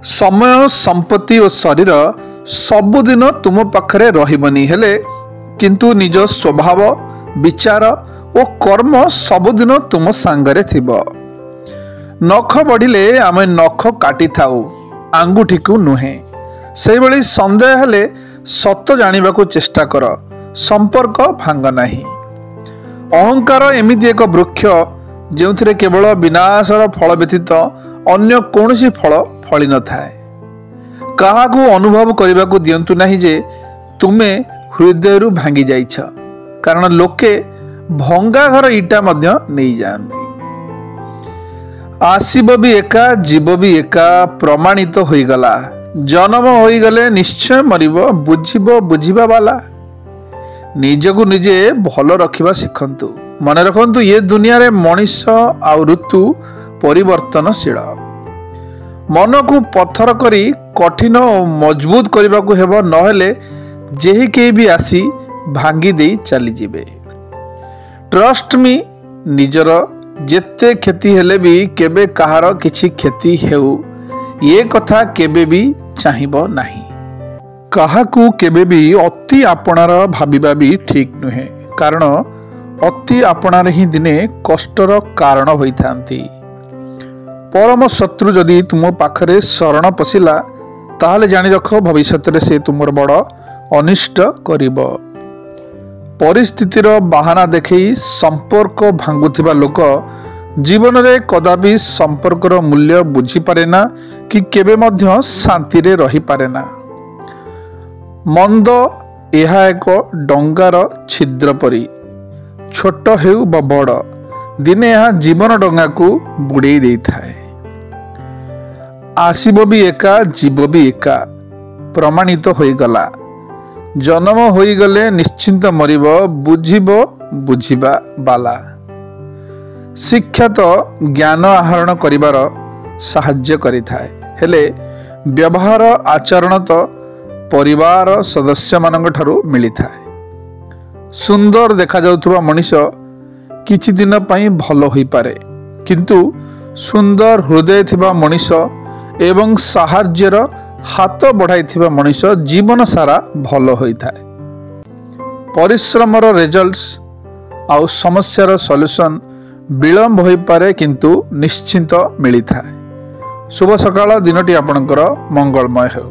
समय संपत्ति और शरीर सबुदिन तुम पाखरे रहिबनी हेले किंतु निज स्वभाव विचार और कर्म सबुदिन तुम सांगरे थिबो। नख बढ़िले आमे नख काटी थाउ आंगुठी को नुहे। से भली संदेह हेले सत जानिबा को चेष्टा कर, संपर्क भांग नाही। अहंकार एमिति एक वृक्ष जेउथिरे केवल विनाशर फल व्यतीत अन्य कौनसी फल फली न थाए। काहाकू अनुभव करने को दियंतु नहीं जे तुमे हृदय भांगी जाइछ, कारण लोके भंगा घर इटा मध्य नहीं जाती। आसीब भी एका जीव भी एका प्रमाणित तो हो गला। जन्म हो गले निश्चय मरिब बुझिब बुझिबा वाला। निजकु निजे भल रखिबा शिखंतु। मन रखंतु ये दुनिया रे मनीष आउ ऋतु परिवर्तनशील। मन को पत्थर करी कठिन और मजबूत करने को हेब, नहेले जेहि के भी आसी भांगी दे चली जिबे। ट्रस्ट मी, निजर जेते क्षति हेले भी केबे कहार किछि क्षति हेउ ये कथा केबे भी चाहिबो नाही। काहाकू केबे भी अति आपणार भाबिबा भी ठीक नुहे, कारण अति आपणार ही दिने कष्टर कारण होइथांती। परम शत्रु जदि तुम पाखरे शरण पशिला ताहले जानि रख भविष्य से तुमर बड़ अनिष्ट करिब। परिस्थितिर बाहाना देखई संपर्क भांगुथिबा लोक जीवन रे कदापि संपर्कर मूल्य बुझी पारे ना कि केबे मध्य शांति रे रही पारे ना। मंद एहा एक डंगार छिद्र परी, छोट हेउ बा बड़, दिने यह जीवन डंगा को बुड़े दे थाए। आसीब भी एका जीव भी एका प्रमाणित तो हो गला। जन्म हो गले निश्चिंत मरिब बुझिब बुझिबा बाला। शिक्षा तो ज्ञान आहरण करिबार साहाय्य करिथाए, हेले व्यवहार आचरण तो परिवार सदस्य मानक ठारू मिली थाए। सुंदर देखा जाउथुबा मनीष किछि दिन पई भलो होई पारे, किंतु सुंदर हृदय थिबा मनीष एवं साहाय्यर हाथ बढ़ाई थिबा मनीष जीवन सारा भलो होई थाए। परिश्रमर रिजल्ट्स आउ समस्यार सॉल्यूशन विलंब होई पारे, किंतु निश्चिंत मिली थाए। शुभ सकाळ, दिनटी आपणकर मंगलमय हो।